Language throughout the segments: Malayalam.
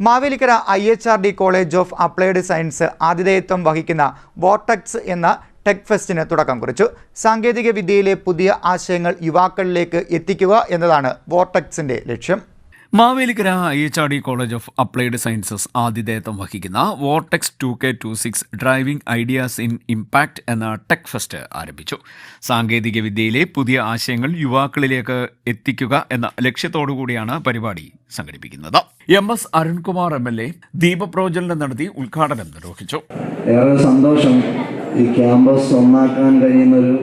Mavelikkara IHRD college of applied science ആതിഥേയത്വം വഹിക്കുന്ന വോർട്ടെക്സ് എന്ന ടെക് ഫെസ്റ്റിന് തുടക്കം കുറിച്ചു. സാങ്കേതിക വിദ്യയിലെ പുതിയ ആശയങ്ങൾ യുവാക്കളിലേക്ക് എത്തിക്കുക എന്നതാണ് വോർട്ടെക്സിന്റെ ലക്ഷ്യം. Mavelikkara IHRD college of applied sciences ആതിഥേയത്വം വഹിക്കുന്ന vortex 2K26 driving ideas in impact എന്ന ടെക് ഫെസ്റ്റ് ആരംഭിച്ചു. സാങ്കേതിക വിദ്യയിലെ പുതിയ ആശയങ്ങൾ യുവാക്കളിലേക്ക് എത്തിക്കുക എന്ന ലക്ഷ്യത്തോടുകൂടിയാണ് പരിപാടി സംഘടിപ്പിക്കുന്നത്. MS അരുൺകുമാർ MLA ദീപപ്രോജ്വലനം നടത്തി ഉദ്ഘാടനം നിർവഹിച്ചു. ഏറെ സന്തോഷം, ഈ ക്യാമ്പസ് ഒന്നാക്കാൻ കഴിയുന്നൊരു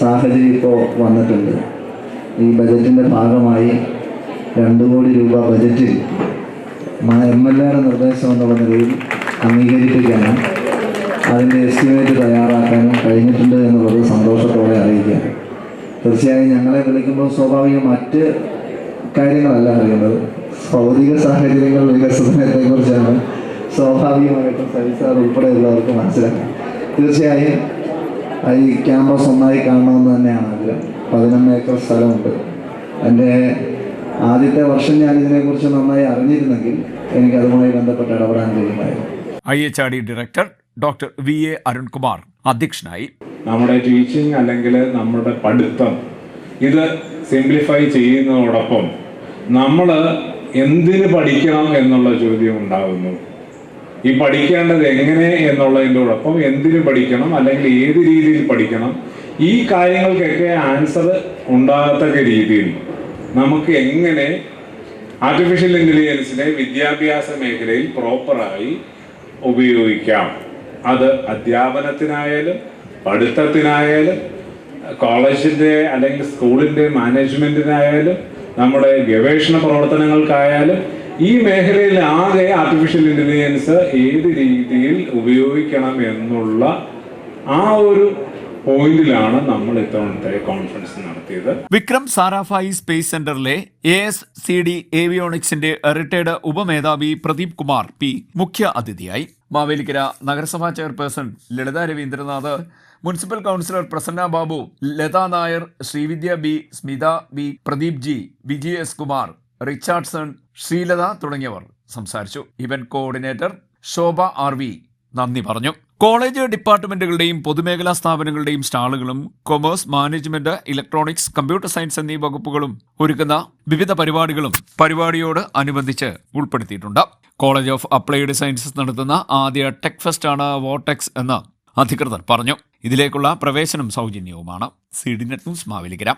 സാഹചര്യം ഇപ്പോൾ വന്നിട്ടുണ്ട്. ഈ ബജറ്റിൻ്റെ ഭാഗമായി 2 കോടി രൂപ ബജറ്റിൽ MLAയുടെ നിർദ്ദേശം എന്നുള്ള നിലയിൽ അംഗീകരിപ്പിക്കാനും അതിൻ്റെ എസ്റ്റിമേറ്റ് തയ്യാറാക്കാനും കഴിഞ്ഞിട്ടുണ്ട് എന്നുള്ളത് സന്തോഷത്തോടെ അറിയിക്കുകയാണ്. തീർച്ചയായും ഞങ്ങളെ വിളിക്കുമ്പോൾ സ്വാഭാവികം മറ്റ് കാര്യങ്ങളല്ല അറിയുന്നത്, ഭൗതിക സാഹചര്യങ്ങൾ വികസനത്തെക്കുറിച്ചാണ് സ്വാഭാവികമായിട്ടും സൈസാർ ഉൾപ്പെടെയുള്ളവർക്ക് മനസ്സിലാക്കാം. തീർച്ചയായും ഈ ക്യാമ്പസ് ഒന്നായി കാണണമെന്ന് തന്നെയാണ് ആഗ്രഹം. 11 ഏക്കർ സ്ഥലമുണ്ട്. എൻ്റെ ആദ്യത്തെ വർഷം ഞാൻ ഇതിനെക്കുറിച്ച് നന്നായി അറിഞ്ഞിരുന്നെങ്കിൽ എനിക്ക് അതുമായി ബന്ധപ്പെട്ട് ഇടപെടാൻ കഴിയുമായിരുന്നു. IHRD director doctor VA Arunkumar അധ്യക്ഷനായി. നമ്മുടെ ടീച്ചിങ് അല്ലെങ്കിൽ നമ്മുടെ പഠിത്തം ഇത് സിംപ്ലിഫൈ ചെയ്യുന്നതോടൊപ്പം നമ്മൾ എന്തിന് പഠിക്കണം എന്നുള്ള ചോദ്യം ഉണ്ടാകുന്നു. ഈ പഠിക്കേണ്ടത് എങ്ങനെ എന്നുള്ളതിനോടൊപ്പം എന്തിനു പഠിക്കണം അല്ലെങ്കിൽ ഏത് രീതിയിൽ പഠിക്കണം, ഈ കാര്യങ്ങൾക്കൊക്കെ ആൻസർ ഉണ്ടാകത്തക്ക രീതിയിൽ നമുക്ക് എങ്ങനെ ആർട്ടിഫിഷ്യൽ ഇൻ്റലിജൻസിനെ വിദ്യാഭ്യാസ മേഖലയിൽ പ്രോപ്പറായി ഉപയോഗിക്കാം. അത് അധ്യാപനത്തിനായാലും പഠിത്തത്തിനായാലും കോളേജിൻ്റെ അല്ലെങ്കിൽ സ്കൂളിൻ്റെ മാനേജ്മെൻറ്റിനായാലും നമ്മുടെ ഗവേഷണ പ്രവർത്തനങ്ങൾക്കായാലും ഈ മേഖലയിൽ ആകെ ആർട്ടിഫിഷ്യൽ ഇൻ്റലിജൻസ് ഏത് രീതിയിൽ ഉപയോഗിക്കണം എന്നുള്ള ആ ഒരു പോയിന്റിലാണ് നമ്മൾ ഇത്തവണത്തെ കോൺഫറൻസ് നടത്തിയത്. വിക്രം സാരാഭായി സ്പേസ് സെന്ററിലെ ASCD ഏവിയോണിക്സിന്റെ റിട്ടയർഡ് ഉപമേധാവി പ്രദീപ് കുമാർ P മുഖ്യ അതിഥിയായി. മാവേലിക്കര നഗരസഭാ chairperson Lalitha Ravindranath, municipal councillor Prasanna Babu, Latha Nair, Sreevidya B, Smitha B, Pradeep G, Viji S Kumar, Richardson, Sreelatha തുടങ്ങിയവർ സംസാരിച്ചു. ഇവന്റ് കോർഡിനേറ്റർ ശോഭ RV നന്ദി പറഞ്ഞു. കോളേജ് ഡിപ്പാർട്ട്മെന്റുകളുടെയും പൊതുമേഖലാ സ്ഥാപനങ്ങളുടെയും സ്റ്റാളുകളും commerce, management, electronics, computer science എന്നീ വകുപ്പുകളും ഒരുക്കുന്ന വിവിധ പരിപാടികളും പരിപാടിയോട് അനുബന്ധിച്ച് ഉൾപ്പെടുത്തിയിട്ടുണ്ട്. കോളേജ് ഓഫ് അപ്ലൈഡ് സയൻസസ് നടത്തുന്ന ആദ്യ ടെക് ഫെസ്റ്റ് ആണ് വോർട്ടെക്സ് എന്ന് അധികൃതർ പറഞ്ഞു. ഇതിലേക്കുള്ള പ്രവേശനം സൗജന്യവുമാണ്. CDNet news Mavelikkara.